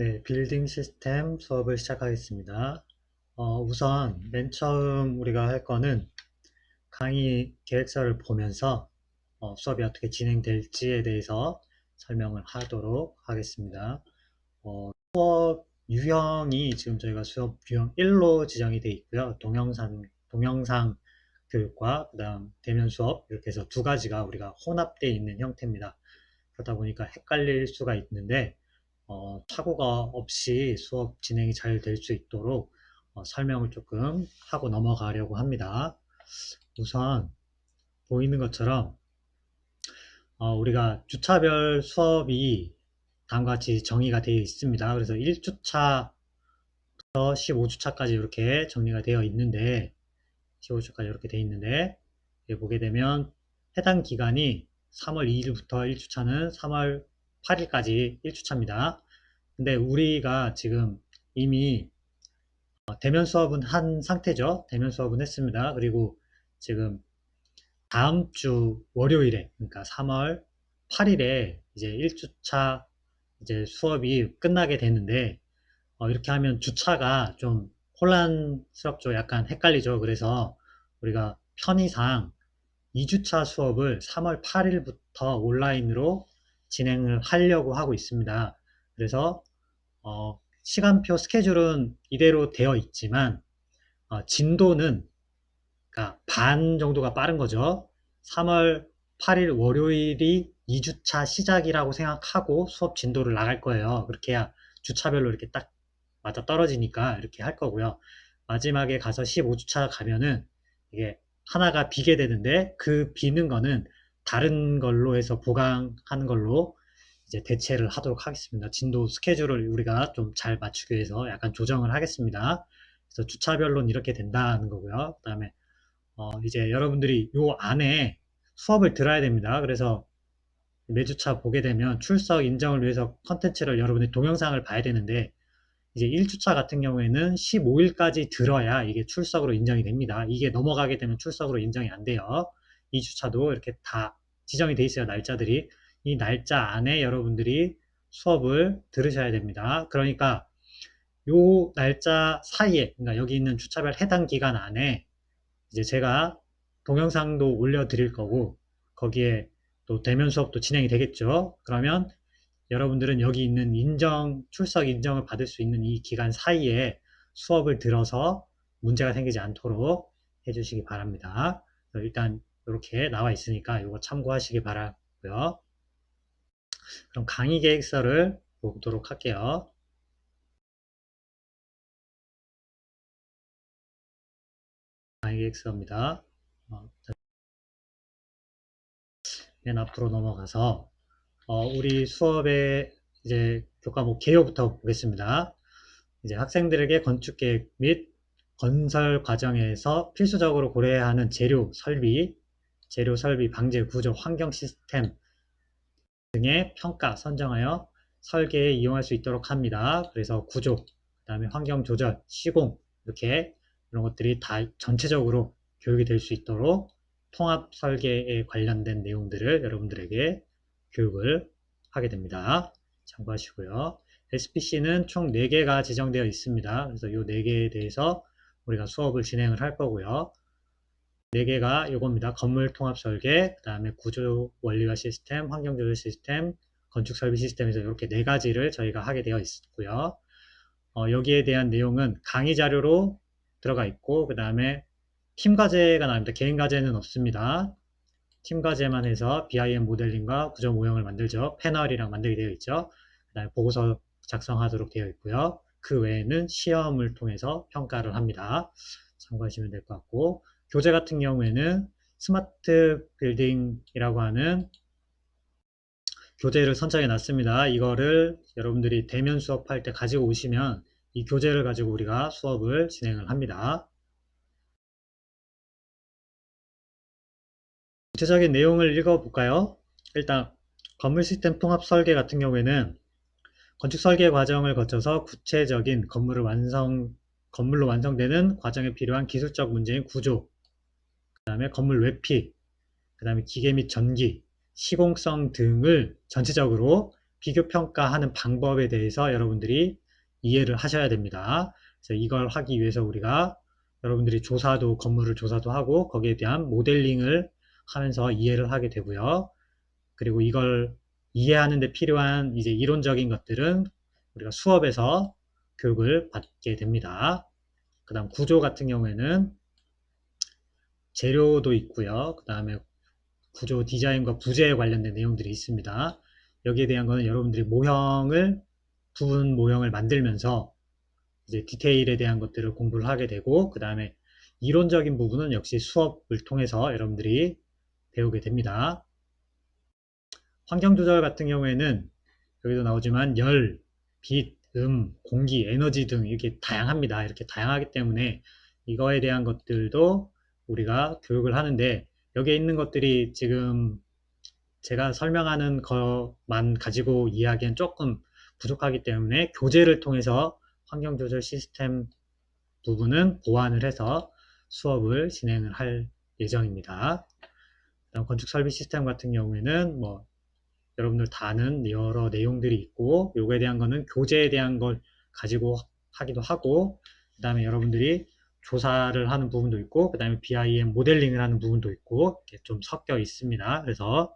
네, 빌딩 시스템 수업을 시작하겠습니다. 우선 맨 처음 우리가 할 거는 강의 계획서를 보면서 수업이 어떻게 진행될지에 대해서 설명을 하도록 하겠습니다. 수업 유형이 지금 저희가 수업 유형 1로 지정이 되어 있고요. 동영상 교육과 그다음 대면 수업 이렇게 해서 두 가지가 우리가 혼합되어 있는 형태입니다. 그러다 보니까 헷갈릴 수가 있는데 착오가 없이 수업 진행이 잘 될 수 있도록 설명을 조금 하고 넘어가려고 합니다. 우선 보이는 것처럼 우리가 주차별 수업이 다음과 같이 정의가 되어 있습니다. 그래서 1주차부터 15주차까지 이렇게 정리가 되어 있는데 15주까지 이렇게 되어 있는데 여기 보게 되면 해당 기간이 3월 2일부터 1주차는 3월 8일까지 1주차입니다. 근데 우리가 지금 이미 대면 수업은 한 상태죠. 대면 수업은 했습니다. 그리고 지금 다음 주 월요일에, 그러니까 3월 8일에 이제 1주차 이제 수업이 끝나게 되는데, 이렇게 하면 주차가 좀 혼란스럽죠. 약간 헷갈리죠. 그래서 우리가 편의상 2주차 수업을 3월 8일부터 온라인으로 진행을 하려고 하고 있습니다. 그래서 시간표 스케줄은 이대로 되어 있지만 진도는 그러니까 반 정도가 빠른 거죠. 3월 8일 월요일이 2주차 시작이라고 생각하고 수업 진도를 나갈 거예요. 그렇게 해야 주차별로 이렇게 딱 맞아 떨어지니까 이렇게 할 거고요. 마지막에 가서 15주차 가면은 이게 하나가 비게 되는데 그 비는 거는 다른 걸로 해서 보강하는 걸로 이제 대체를 하도록 하겠습니다. 진도 스케줄을 우리가 좀 잘 맞추기 위해서 약간 조정을 하겠습니다. 그래서 주차별로는 이렇게 된다는 거고요. 그 다음에 이제 여러분들이 요 안에 수업을 들어야 됩니다. 그래서 매주차 보게 되면 출석 인정을 위해서 컨텐츠를 여러분이 동영상을 봐야 되는데 이제 1주차 같은 경우에는 15일까지 들어야 이게 출석으로 인정이 됩니다. 이게 넘어가게 되면 출석으로 인정이 안 돼요. 2주차도 이렇게 다 지정이 돼 있어요. 날짜들이. 이 날짜 안에 여러분들이 수업을 들으셔야 됩니다. 그러니까 요 날짜 사이에, 그러니까 여기 있는 주차별 해당 기간 안에 이제 제가 동영상도 올려드릴 거고 거기에 또 대면 수업도 진행이 되겠죠. 그러면 여러분들은 여기 있는 출석 인정을 받을 수 있는 이 기간 사이에 수업을 들어서 문제가 생기지 않도록 해주시기 바랍니다. 일단 이렇게 나와 있으니까 이거 참고하시기 바라고요. 그럼 강의 계획서를 보도록 할게요. 강의 계획서입니다. 맨 앞으로 넘어가서 우리 수업의 이제 교과목 개요부터 보겠습니다. 이제 학생들에게 건축 계획 및 건설 과정에서 필수적으로 고려해야 하는 재료 설비, 방제, 구조, 환경 시스템 등의 평가, 선정하여 설계에 이용할 수 있도록 합니다. 그래서 구조, 그 다음에 환경 조절, 시공 이렇게 이런 것들이 다 전체적으로 교육이 될 수 있도록 통합 설계에 관련된 내용들을 여러분들에게 교육을 하게 됩니다. 참고하시고요. SPC는 총 4개가 지정되어 있습니다. 그래서 이 4개에 대해서 우리가 수업을 진행을 할 거고요. 4개가 이겁니다. 건물 통합 설계, 그 다음에 구조 원리화 시스템, 환경 조절 시스템, 건축 설비 시스템에서 이렇게 4가지를 저희가 하게 되어 있고요. 여기에 대한 내용은 강의 자료로 들어가 있고, 그 다음에 팀 과제가 나옵니다. 개인 과제는 없습니다. 팀 과제만 해서 BIM 모델링과 구조 모형을 만들죠. 패널이랑 만들게 되어 있죠. 그 다음에 보고서 작성하도록 되어 있고요. 그 외에는 시험을 통해서 평가를 합니다. 참고하시면 될 것 같고, 교재 같은 경우에는 스마트 빌딩이라고 하는 교재를 선정해 놨습니다. 이거를 여러분들이 대면 수업할 때 가지고 오시면 이 교재를 가지고 우리가 수업을 진행을 합니다. 구체적인 내용을 읽어볼까요? 일단 건물 시스템 통합 설계 같은 경우에는 건축 설계 과정을 거쳐서 구체적인 건물로 완성되는 과정에 필요한 기술적 문제인 구조, 그 다음에 건물 외피, 그 다음에 기계 및 전기, 시공성 등을 전체적으로 비교 평가하는 방법에 대해서 여러분들이 이해를 하셔야 됩니다. 그래서 이걸 하기 위해서 우리가 여러분들이 건물을 조사도 하고 거기에 대한 모델링을 하면서 이해를 하게 되고요. 그리고 이걸 이해하는 데 필요한 이제 이론적인 것들은 우리가 수업에서 교육을 받게 됩니다. 그 다음 구조 같은 경우에는 재료도 있고요. 그 다음에 구조 디자인과 부재에 관련된 내용들이 있습니다. 여기에 대한 거는 여러분들이 부분 모형을 만들면서 이제 디테일에 대한 것들을 공부를 하게 되고, 그 다음에 이론적인 부분은 역시 수업을 통해서 여러분들이 배우게 됩니다. 환경 조절 같은 경우에는 여기도 나오지만 열, 빛, 공기, 에너지 등 이렇게 다양합니다. 이렇게 다양하기 때문에 이거에 대한 것들도 우리가 교육을 하는데, 여기에 있는 것들이 지금 제가 설명하는 것만 가지고 이야기는 조금 부족하기 때문에 교재를 통해서 환경조절 시스템 부분은 보완을 해서 수업을 진행을 할 예정입니다. 그다음 건축 설비 시스템 같은 경우에는 뭐 여러분들 다 아는 여러 내용들이 있고, 요거에 대한 거는 교재에 대한 걸 가지고 하기도 하고, 그 다음에 여러분들이 조사를 하는 부분도 있고, 그 다음에 BIM 모델링을 하는 부분도 있고, 이렇게 좀 섞여 있습니다. 그래서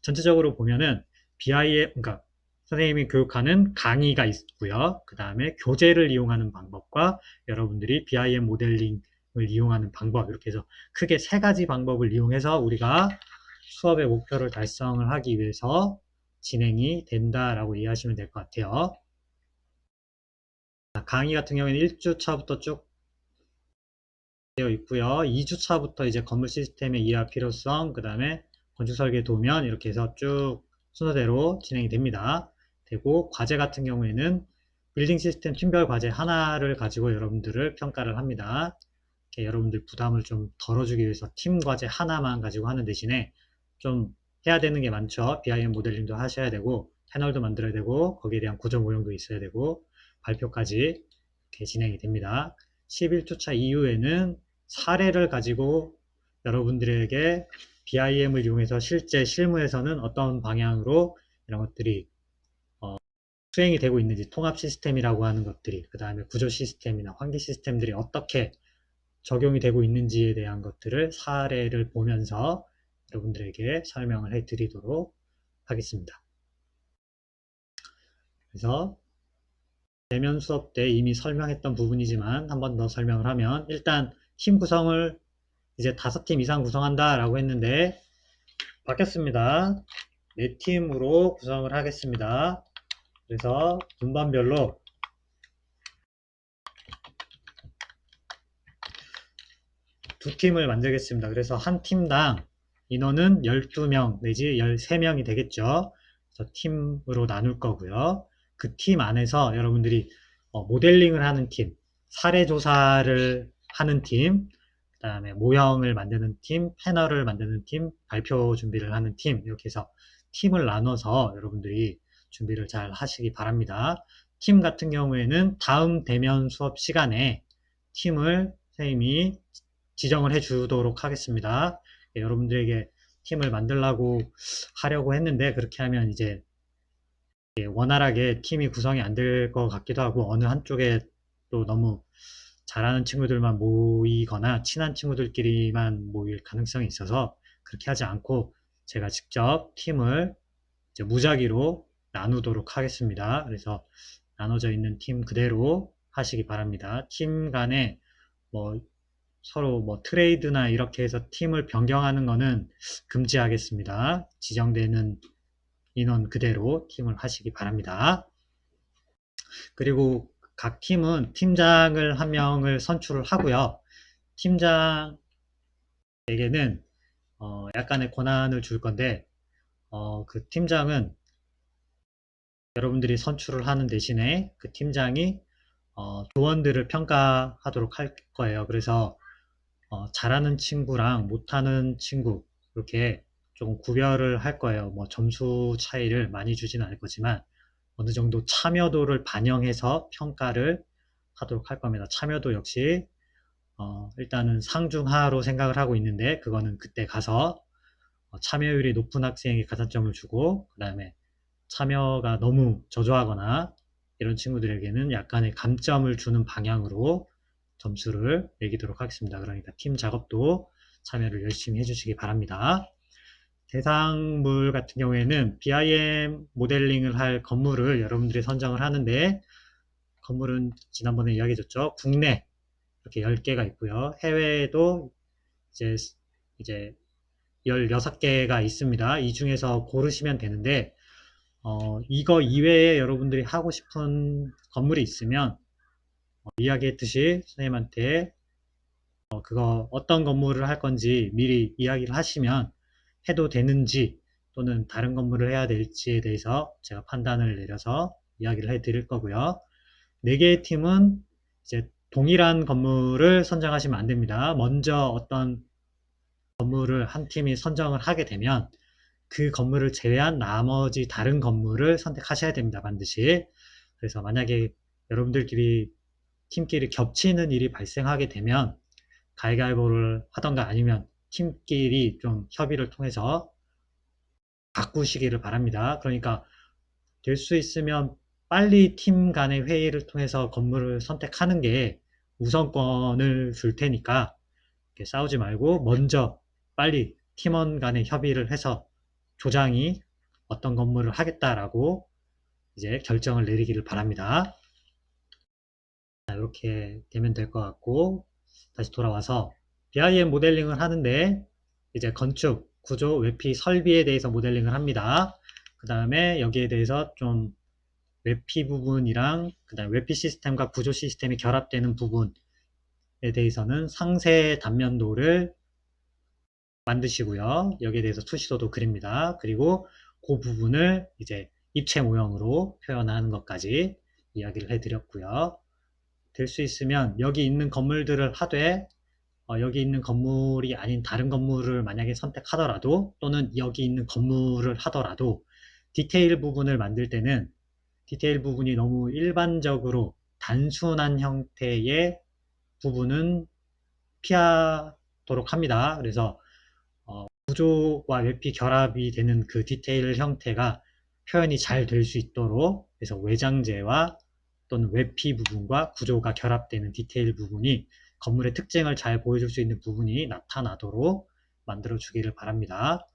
전체적으로 보면은 BIM, 그러니까 선생님이 교육하는 강의가 있고요. 그 다음에 교재를 이용하는 방법과 여러분들이 BIM 모델링을 이용하는 방법, 이렇게 해서 크게 세 가지 방법을 이용해서 우리가 수업의 목표를 달성을 하기 위해서 진행이 된다라고 이해하시면 될 것 같아요. 강의 같은 경우에는 1주차부터 쭉 되어 있고요. 2주차부터 이제 건물 시스템의 이해할 필요성, 그 다음에 건축 설계 도면, 이렇게 해서 쭉 순서대로 진행이 됩니다. 되고, 과제 같은 경우에는 빌딩 시스템 팀별 과제 하나를 가지고 여러분들을 평가를 합니다. 여러분들 부담을 좀 덜어주기 위해서 팀 과제 하나만 가지고 하는 대신에 좀 해야 되는 게 많죠. BIM 모델링도 하셔야 되고, 패널도 만들어야 되고, 거기에 대한 구조 모형도 있어야 되고, 발표까지 이렇게 진행이 됩니다. 11주차 이후에는 사례를 가지고 여러분들에게 BIM을 이용해서 실제 실무에서는 어떤 방향으로 이런 것들이 수행이 되고 있는지, 통합 시스템이라고 하는 것들이, 그 다음에 구조 시스템이나 환기 시스템들이 어떻게 적용이 되고 있는지에 대한 것들을 사례를 보면서 여러분들에게 설명을 해 드리도록 하겠습니다. 그래서 대면 수업 때 이미 설명했던 부분이지만 한 번 더 설명을 하면, 일단 팀 구성을 이제 5팀 이상 구성한다 라고 했는데 바뀌었습니다. 4팀으로 구성을 하겠습니다. 그래서 분반별로 두 팀을 만들겠습니다. 그래서 한 팀당 인원은 12명 내지 13명이 되겠죠. 그래서 팀으로 나눌 거고요. 그 팀 안에서 여러분들이 모델링을 하는 팀, 사례 조사를 하는 팀, 그 다음에 모형을 만드는 팀, 패널을 만드는 팀, 발표 준비를 하는 팀, 이렇게 해서 팀을 나눠서 여러분들이 준비를 잘 하시기 바랍니다. 팀 같은 경우에는 다음 대면 수업 시간에 팀을 선생님이 지정을 해 주도록 하겠습니다. 여러분들에게 팀을 하려고 했는데, 그렇게 하면 이제 원활하게 팀이 구성이 안 될 것 같기도 하고, 어느 한쪽에 또 너무 잘하는 친구들만 모이거나 친한 친구들끼리만 모일 가능성이 있어서 그렇게 하지 않고 제가 직접 팀을 이제 무작위로 나누도록 하겠습니다. 그래서 나눠져 있는 팀 그대로 하시기 바랍니다. 팀 간에 뭐 서로 뭐 트레이드나 이렇게 해서 팀을 변경하는 거는 금지하겠습니다. 지정되는 인원 그대로 팀을 하시기 바랍니다. 그리고 각 팀은 팀장을 한 명을 선출을 하고요. 팀장에게는 약간의 권한을 줄 건데, 그 팀장은 여러분들이 선출을 하는 대신에 그 팀장이 조원들을 평가하도록 할 거예요. 그래서 잘하는 친구랑 못하는 친구, 이렇게 좀 구별을 할 거예요. 뭐 점수 차이를 많이 주진 않을 거지만 어느 정도 참여도를 반영해서 평가를 하도록 할 겁니다. 참여도 역시 일단은 상중하로 생각을 하고 있는데, 그거는 그때 가서 참여율이 높은 학생에게 가산점을 주고, 그 다음에 참여가 너무 저조하거나 이런 친구들에게는 약간의 감점을 주는 방향으로 점수를 매기도록 하겠습니다. 그러니까 팀 작업도 참여를 열심히 해주시기 바랍니다. 대상물 같은 경우에는 BIM 모델링을 할 건물을 여러분들이 선정을 하는데, 건물은 지난번에 이야기해줬죠. 국내 이렇게 10개가 있고요. 해외에도 이제 16개가 있습니다. 이 중에서 고르시면 되는데, 이거 이외에 여러분들이 하고 싶은 건물이 있으면, 이야기했듯이 선생님한테 그거 어떤 건물을 할 건지 미리 이야기를 하시면 해도 되는지 또는 다른 건물을 해야 될지에 대해서 제가 판단을 내려서 이야기를 해 드릴 거고요. 4개의 팀은 이제 동일한 건물을 선정하시면 안 됩니다. 먼저 어떤 건물을 한 팀이 선정을 하게 되면 그 건물을 제외한 나머지 다른 건물을 선택하셔야 됩니다. 반드시. 그래서 만약에 여러분들끼리 팀끼리 겹치는 일이 발생하게 되면 가위바위보를 하던가 아니면 팀끼리 좀 협의를 통해서 바꾸시기를 바랍니다. 그러니까 될 수 있으면 빨리 팀 간의 회의를 통해서 건물을 선택하는 게 우선권을 줄 테니까 싸우지 말고 먼저 빨리 팀원 간의 협의를 해서 조장이 어떤 건물을 하겠다라고 이제 결정을 내리기를 바랍니다. 자, 이렇게 되면 될 것 같고, 다시 돌아와서 BIM 모델링을 하는데 이제 건축, 구조, 외피, 설비에 대해서 모델링을 합니다. 그 다음에 여기에 대해서 좀 외피 부분이랑 그 다음에 외피 시스템과 구조 시스템이 결합되는 부분에 대해서는 상세 단면도를 만드시고요. 여기에 대해서 투시도도 그립니다. 그리고 그 부분을 이제 입체 모형으로 표현하는 것까지 이야기를 해드렸고요. 될 수 있으면 여기 있는 건물들을 하되 여기 있는 건물이 아닌 다른 건물을 만약에 선택하더라도 또는 여기 있는 건물을 하더라도 디테일 부분을 만들 때는 디테일 부분이 너무 일반적으로 단순한 형태의 부분은 피하도록 합니다. 그래서 구조와 외피 결합이 되는 그 디테일 형태가 표현이 잘 될 수 있도록, 그래서 외장재와 또는 외피 부분과 구조가 결합되는 디테일 부분이 건물의 특징을 잘 보여줄 수 있는 부분이 나타나도록 만들어 주기를 바랍니다.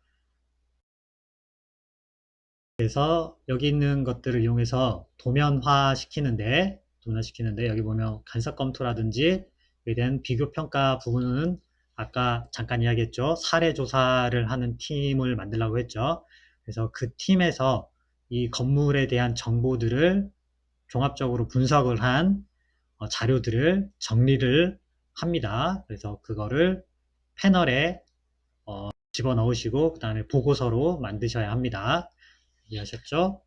그래서 여기 있는 것들을 이용해서 도면화 시키는데 여기 보면 간섭 검토라든지 여기에 대한 비교 평가 부분은 아까 잠깐 이야기했죠. 사례 조사를 하는 팀을 만들려고 했죠. 그래서 그 팀에서 이 건물에 대한 정보들을 종합적으로 분석을 한 자료들을 정리를 합니다. 그래서 그거를 패널에 집어넣으시고 그 다음에 보고서로 만드셔야 합니다. 이해하셨죠?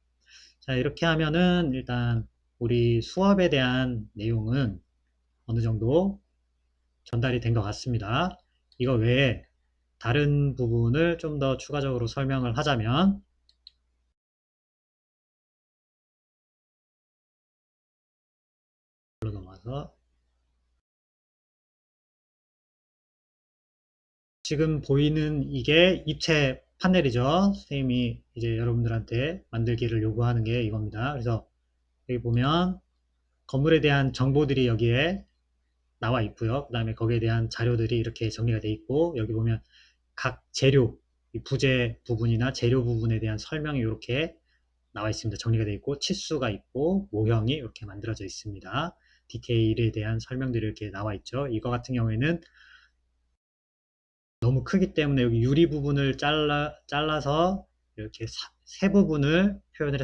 자, 이렇게 하면은 일단 우리 수업에 대한 내용은 어느 정도 전달이 된 것 같습니다. 이거 외에 다른 부분을 좀 더 추가적으로 설명을 하자면, 넘어가서 지금 보이는 이게 입체 판넬이죠. 선생님이 이제 여러분들한테 만들기를 요구하는 게 이겁니다. 그래서 여기 보면 건물에 대한 정보들이 여기에 나와 있고요. 그 다음에 거기에 대한 자료들이 이렇게 정리가 되어 있고, 여기 보면 각 재료, 부재 부분이나 재료 부분에 대한 설명이 이렇게 나와 있습니다. 정리가 되어 있고, 치수가 있고, 모형이 이렇게 만들어져 있습니다. 디테일에 대한 설명들이 이렇게 나와 있죠. 이거 같은 경우에는 너무 크기 때문에 여기 유리 부분을 잘라서 이렇게 세 부분을 표현을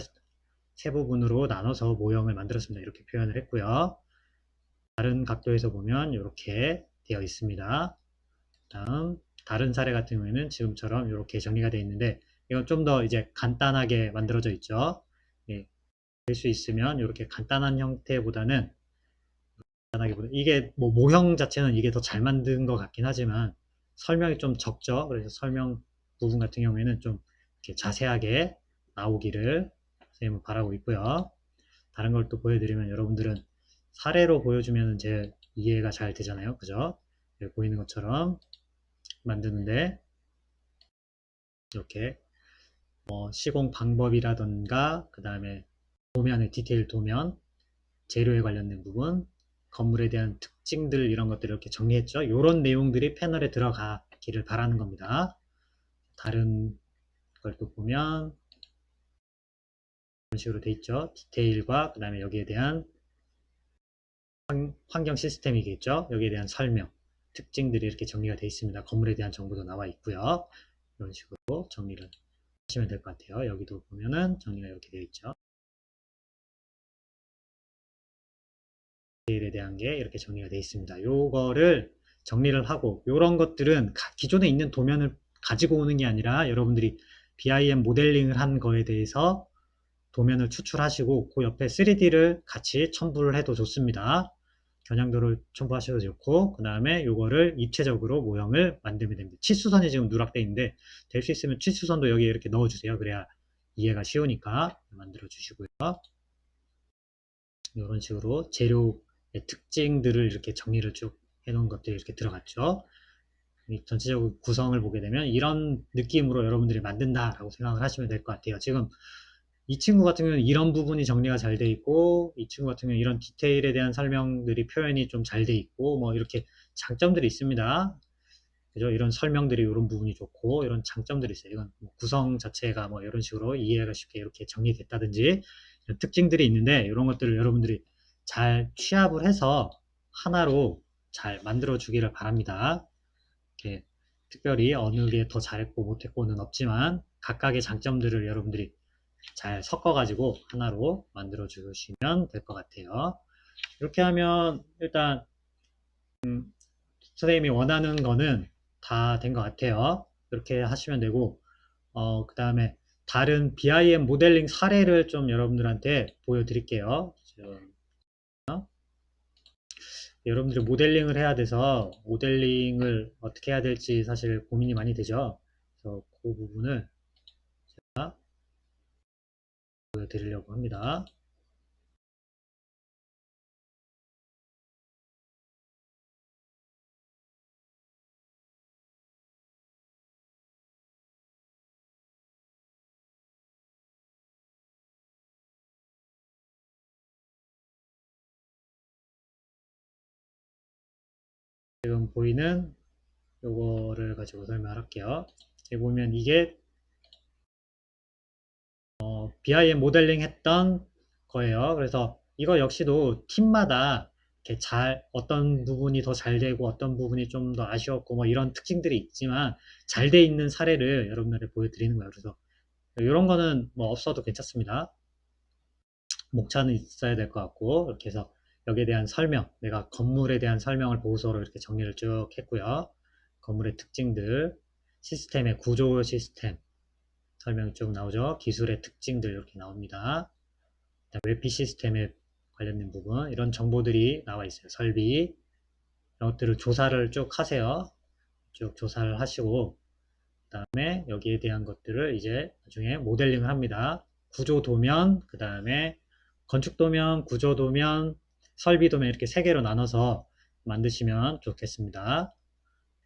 세 부분으로 나눠서 모형을 만들었습니다. 이렇게 표현을 했고요. 다른 각도에서 보면 이렇게 되어 있습니다. 다음 다른 사례 같은 경우에는 지금처럼 이렇게 정리가 되어 있는데 이건 좀 더 이제 간단하게 만들어져 있죠. 예, 될 수 있으면 이렇게 간단한 형태보다는 이게 뭐 모형 자체는 이게 더 잘 만든 것 같긴 하지만 설명이 좀 적죠. 그래서 설명 부분 같은 경우에는 좀 이렇게 자세하게 나오기를 선생님은 바라고 있고요. 다른 걸 또 보여드리면 여러분들은 사례로 보여주면 제 이해가 잘 되잖아요. 그죠? 여기 보이는 것처럼 만드는데 이렇게 시공 방법이라던가 그 다음에 도면의 디테일 도면, 재료에 관련된 부분, 건물에 대한 특징들 이런 것들을 이렇게 정리했죠. 이런 내용들이 패널에 들어가기를 바라는 겁니다. 다른 걸 또 보면 이런 식으로 돼 있죠. 디테일과 그 다음에 여기에 대한 환경 시스템이겠죠. 여기에 대한 설명, 특징들이 이렇게 정리가 되어 있습니다. 건물에 대한 정보도 나와 있고요. 이런 식으로 정리를 하시면 될 것 같아요. 여기도 보면은 정리가 이렇게 되어 있죠. 디테일에 대한 게 이렇게 정리가 되어 있습니다. 요거를 정리를 하고 이런 것들은 기존에 있는 도면을 가지고 오는 게 아니라 여러분들이 BIM 모델링을 한 거에 대해서 도면을 추출하시고 그 옆에 3D를 같이 첨부를 해도 좋습니다. 겨냥도를 첨부하셔도 좋고 그 다음에 이거를 입체적으로 모형을 만들면 됩니다. 치수선이 지금 누락되어 있는데 될 수 있으면 치수선도 여기에 이렇게 넣어주세요. 그래야 이해가 쉬우니까 만들어 주시고요. 이런 식으로 재료의 특징들을 이렇게 정리를 쭉 해놓은 것들이 이렇게 들어갔죠. 전체적으로 구성을 보게 되면 이런 느낌으로 여러분들이 만든다라고 생각을 하시면 될 것 같아요. 지금 이 친구 같은 경우는 이런 부분이 정리가 잘 돼 있고 이 친구 같은 경우는 이런 디테일에 대한 설명들이 표현이 좀 잘 돼 있고 뭐 이렇게 장점들이 있습니다. 그죠? 이런 설명들이 이런 부분이 좋고 이런 장점들이 있어요. 이건 구성 자체가 뭐 이런 식으로 이해가 쉽게 이렇게 정리됐다든지 이런 특징들이 있는데 이런 것들을 여러분들이 잘 취합을 해서 하나로 잘 만들어 주기를 바랍니다. 이렇게 특별히 어느 게 더 잘했고 못했고는 없지만 각각의 장점들을 여러분들이 잘 섞어가지고 하나로 만들어 주시면 될 것 같아요. 이렇게 하면 일단 선생님이 원하는 거는 다 된 것 같아요. 이렇게 하시면 되고 그 다음에 다른 BIM 모델링 사례를 좀 여러분들한테 보여드릴게요. 여러분들이 모델링을 해야 돼서 모델링을 어떻게 해야 될지 사실 고민이 많이 되죠. 그래서 그 부분을 제가 보여드리려고 합니다. 지금 보이는 요거를 가지고 설명할게요. 여기 보면 이게 BIM 모델링 했던 거예요. 그래서 이거 역시도 팀마다 이렇게 어떤 부분이 더 잘 되고 어떤 부분이 좀 더 아쉬웠고 뭐 이런 특징들이 있지만 잘 돼 있는 사례를 여러분들에게 보여드리는 거예요. 그래서 이런 거는 뭐 없어도 괜찮습니다. 목차는 있어야 될 것 같고 이렇게 해서 여기에 대한 설명, 내가 건물에 대한 설명을 보고서로 이렇게 정리를 쭉 했고요. 건물의 특징들, 시스템의 구조 시스템 설명이 쭉 나오죠. 기술의 특징들 이렇게 나옵니다. 웹피 시스템에 관련된 부분 이런 정보들이 나와 있어요. 설비 이런 것들을 조사를 쭉 하세요. 쭉 조사를 하시고 그 다음에 여기에 대한 것들을 이제 나중에 모델링을 합니다. 구조 도면, 그 다음에 건축 도면, 구조 도면, 설비 도면 이렇게 세 개로 나눠서 만드시면 좋겠습니다.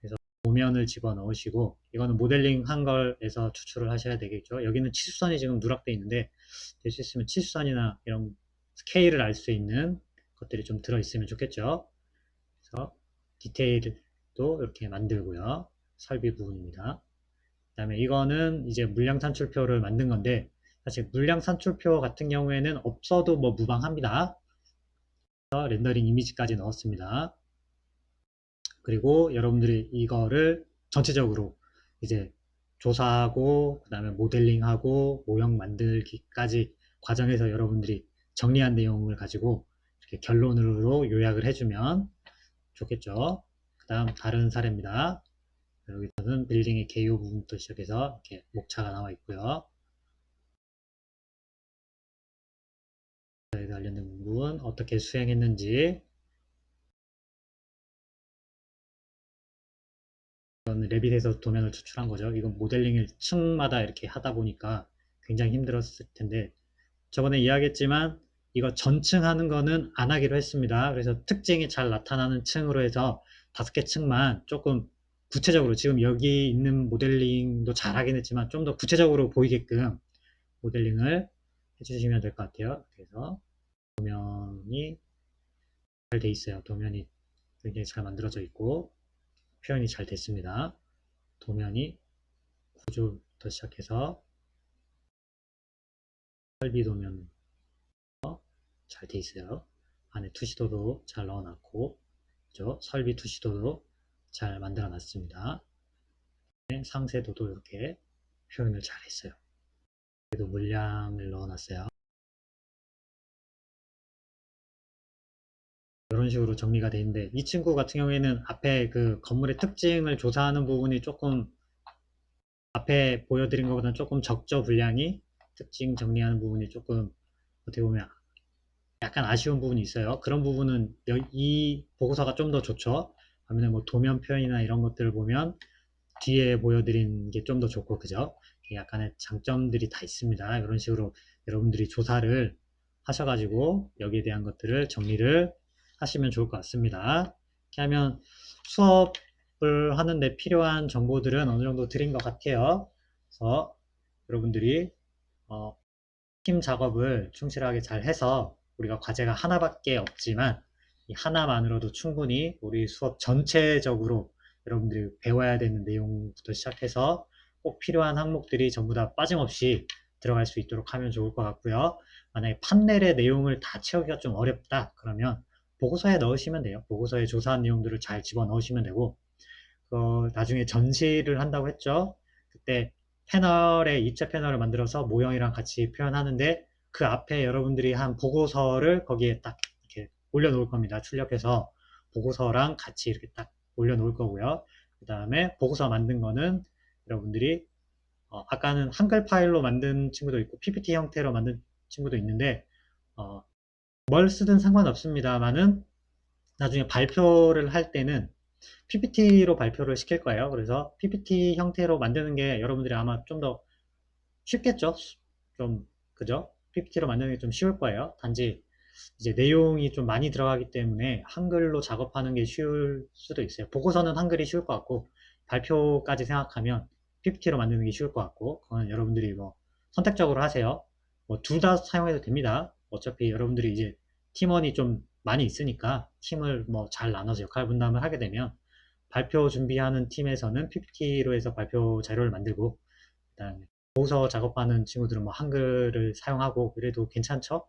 그래서 도면을 집어넣으시고 이거는 모델링 한 걸에서 추출을 하셔야 되겠죠. 여기는 치수선이 지금 누락되어 있는데 될 수 있으면 치수선이나 이런 스케일을 알 수 있는 것들이 좀 들어있으면 좋겠죠. 그래서 디테일도 이렇게 만들고요. 설비 부분입니다. 그 다음에 이거는 이제 물량 산출표를 만든 건데 사실 물량 산출표 같은 경우에는 없어도 뭐 무방합니다. 그래서 렌더링 이미지까지 넣었습니다. 그리고 여러분들이 이거를 전체적으로 이제 조사하고 그 다음에 모델링하고 모형 만들기까지 과정에서 여러분들이 정리한 내용을 가지고 이렇게 결론으로 요약을 해주면 좋겠죠. 그 다음 다른 사례입니다. 여기서는 빌딩의 개요 부분부터 시작해서 이렇게 목차가 나와 있고요. 관련된 부분 어떻게 수행했는지 이건 레빗에서 도면을 추출한 거죠. 이건 모델링을 층마다 이렇게 하다 보니까 굉장히 힘들었을 텐데 저번에 이야기했지만 이거 전층 하는 거는 안 하기로 했습니다. 그래서 특징이 잘 나타나는 층으로 해서 5개 층만 조금 구체적으로 지금 여기 있는 모델링도 잘 하긴 했지만 좀 더 구체적으로 보이게끔 모델링을 해주시면 될 것 같아요. 그래서 도면이 잘 돼 있어요. 도면이 굉장히 잘 만들어져 있고 표현이 잘 됐습니다. 도면이 구조부터 시작해서 설비 도면 잘 돼 있어요. 안에 투시도도 잘 넣어놨고, 그죠? 설비 투시도도 잘 만들어 놨습니다. 상세도도 이렇게 표현을 잘 했어요. 그래도 물량을 넣어놨어요. 이런 식으로 정리가 되어 있는데, 이 친구 같은 경우에는 앞에 그 건물의 특징을 조사하는 부분이 조금 앞에 보여드린 것보다는 조금 적죠, 분량이. 특징 정리하는 부분이 조금 어떻게 보면 약간 아쉬운 부분이 있어요. 그런 부분은 이 보고서가 좀 더 좋죠. 반면에 뭐 도면 표현이나 이런 것들을 보면 뒤에 보여드린 게 좀 더 좋고, 그죠? 약간의 장점들이 다 있습니다. 이런 식으로 여러분들이 조사를 하셔가지고 여기에 대한 것들을 정리를 하시면 좋을 것 같습니다. 이렇게 하면 수업을 하는데 필요한 정보들은 어느 정도 드린 것 같아요. 그래서 여러분들이 팀 작업을 충실하게 잘 해서 우리가 과제가 하나밖에 없지만 이 하나만으로도 충분히 우리 수업 전체적으로 여러분들이 배워야 되는 내용부터 시작해서 꼭 필요한 항목들이 전부 다 빠짐없이 들어갈 수 있도록 하면 좋을 것 같고요. 만약에 판넬의 내용을 다 채우기가 좀 어렵다 그러면 보고서에 넣으시면 돼요. 보고서에 조사한 내용들을 잘 집어넣으시면 되고 나중에 전시를 한다고 했죠. 그때 패널에 입체 패널을 만들어서 모형이랑 같이 표현하는데 그 앞에 여러분들이 한 보고서를 거기에 딱 이렇게 올려놓을 겁니다. 출력해서 보고서랑 같이 이렇게 딱 올려놓을 거고요. 그 다음에 보고서 만든 거는 여러분들이 아까는 한글 파일로 만든 친구도 있고 PPT 형태로 만든 친구도 있는데 뭘 쓰든 상관없습니다만은 나중에 발표를 할 때는 PPT로 발표를 시킬 거예요. 그래서 PPT 형태로 만드는 게 여러분들이 아마 좀 더 쉽겠죠? 좀, 그죠? PPT로 만드는 게 좀 쉬울 거예요. 단지 이제 내용이 좀 많이 들어가기 때문에 한글로 작업하는 게 쉬울 수도 있어요. 보고서는 한글이 쉬울 것 같고, 발표까지 생각하면 PPT로 만드는 게 쉬울 것 같고, 그건 여러분들이 뭐 선택적으로 하세요. 뭐 둘 다 사용해도 됩니다. 어차피 여러분들이 이제 팀원이 좀 많이 있으니까 팀을 뭐 잘 나눠서 역할 분담을 하게 되면 발표 준비하는 팀에서는 PPT로 해서 발표 자료를 만들고, 그다음에 보고서 작업하는 친구들은 뭐 한글을 사용하고 그래도 괜찮죠?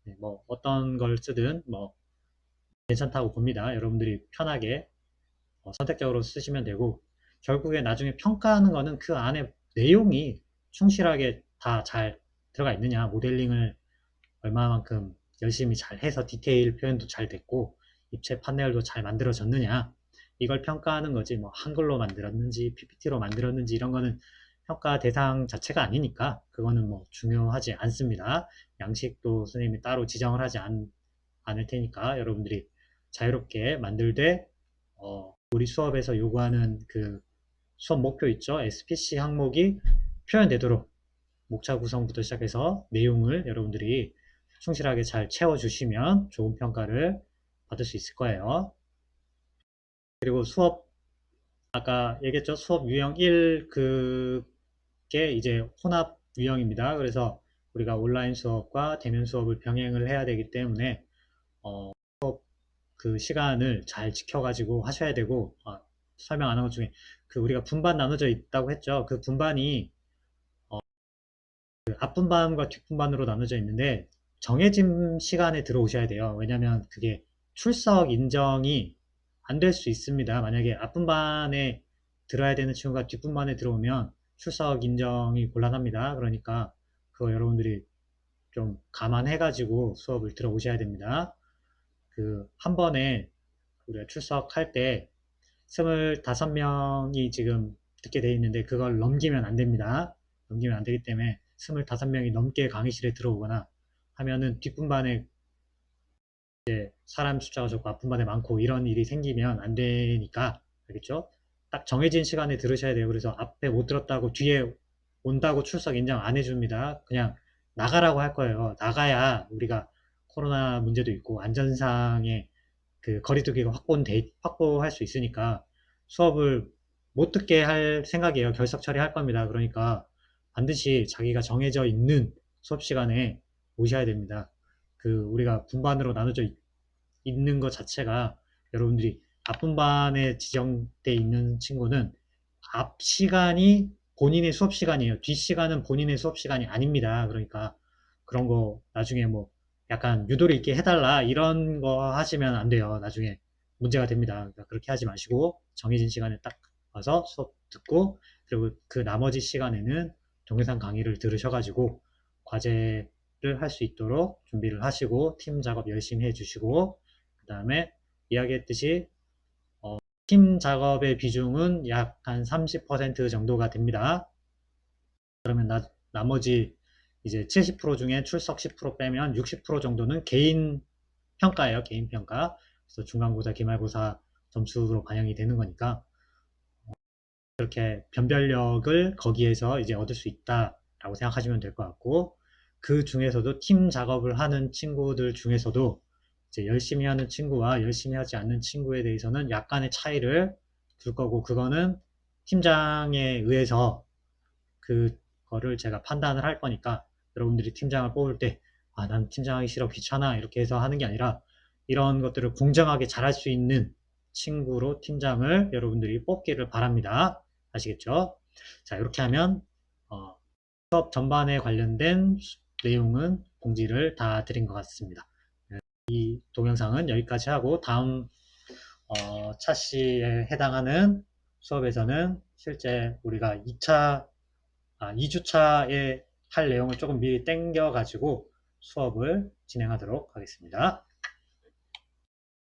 네, 뭐 어떤 걸 쓰든 뭐 괜찮다고 봅니다. 여러분들이 편하게 선택적으로 쓰시면 되고, 결국에 나중에 평가하는 거는 그 안에 내용이 충실하게 다 잘 들어가 있느냐, 모델링을 얼마만큼 열심히 잘 해서 디테일 표현도 잘 됐고 입체 판넬도 잘 만들어졌느냐, 이걸 평가하는 거지 뭐 한글로 만들었는지 PPT로 만들었는지 이런 거는 평가 대상 자체가 아니니까 그거는 뭐 중요하지 않습니다. 양식도 선생님이 따로 지정을 하지 않을 테니까 여러분들이 자유롭게 만들되 우리 수업에서 요구하는 그 수업 목표 있죠? SPC 항목이 표현되도록 목차 구성부터 시작해서 내용을 여러분들이 충실하게 잘 채워주시면 좋은 평가를 받을 수 있을 거예요. 그리고 수업, 아까 얘기했죠? 수업 유형 1, 그게 이제 혼합 유형입니다. 그래서 우리가 온라인 수업과 대면 수업을 병행을 해야 되기 때문에, 수업 그 시간을 잘 지켜가지고 하셔야 되고, 설명 안 한 것 중에, 그 우리가 분반 나눠져 있다고 했죠? 그 분반이 그 앞분반과 뒷분반으로 나눠져 있는데 정해진 시간에 들어오셔야 돼요. 왜냐면 그게 출석 인정이 안 될 수 있습니다. 만약에 앞분반에 들어야 되는 친구가 뒷분반에 들어오면 출석 인정이 곤란합니다. 그러니까 그거 여러분들이 좀 감안해가지고 수업을 들어오셔야 됩니다. 그 한 번에 우리가 출석할 때 25명이 지금 듣게 돼 있는데 그걸 넘기면 안 됩니다. 넘기면 안 되기 때문에 25명이 넘게 강의실에 들어오거나 하면은 뒷분반에 이제 사람 숫자가 적고 앞분반에 많고 이런 일이 생기면 안 되니까, 알겠죠? 딱 정해진 시간에 들으셔야 돼요. 그래서 앞에 못 들었다고 뒤에 온다고 출석 인정 안 해줍니다. 그냥 나가라고 할 거예요. 나가야 우리가 코로나 문제도 있고 안전상의 그 거리두기가 확보할 수 있으니까 수업을 못 듣게 할 생각이에요. 결석 처리할 겁니다. 그러니까 반드시 자기가 정해져 있는 수업 시간에 오셔야 됩니다. 우리가 분반으로 나눠져 있는 것 자체가 여러분들이 앞분반에 지정돼 있는 친구는 앞 시간이 본인의 수업 시간이에요. 뒷 시간은 본인의 수업 시간이 아닙니다. 그러니까 그런 거 나중에 뭐 약간 유도리 있게 해달라 이런 거 하시면 안 돼요. 나중에 문제가 됩니다. 그러니까 그렇게 하지 마시고 정해진 시간에 딱 와서 수업 듣고 그리고 그 나머지 시간에는 동영상 강의를 들으셔가지고 과제를 할 수 있도록 준비를 하시고 팀 작업 열심히 해주시고 그 다음에 이야기했듯이 팀 작업의 비중은 약 한 30% 정도가 됩니다. 그러면 나머지 이제 70% 중에 출석 10% 빼면 60% 정도는 개인 평가예요. 개인 평가. 그래서 중간고사, 기말고사 점수로 반영이 되는 거니까 그렇게 변별력을 거기에서 이제 얻을 수 있다라고 생각하시면 될 것 같고 그 중에서도 팀 작업을 하는 친구들 중에서도 이제 열심히 하는 친구와 열심히 하지 않는 친구에 대해서는 약간의 차이를 둘 거고 그거는 팀장에 의해서 그거를 제가 판단을 할 거니까 여러분들이 팀장을 뽑을 때 아, 난 팀장하기 싫어 귀찮아 이렇게 해서 하는 게 아니라 이런 것들을 공정하게 잘할 수 있는 친구로 팀장을 여러분들이 뽑기를 바랍니다. 아시겠죠? 자, 이렇게 하면 수업 전반에 관련된 내용은 공지를 다 드린 것 같습니다. 이 동영상은 여기까지 하고 다음 차시에 해당하는 수업에서는 실제 우리가 2주차에 할 내용을 조금 미리 땡겨 가지고 수업을 진행하도록 하겠습니다.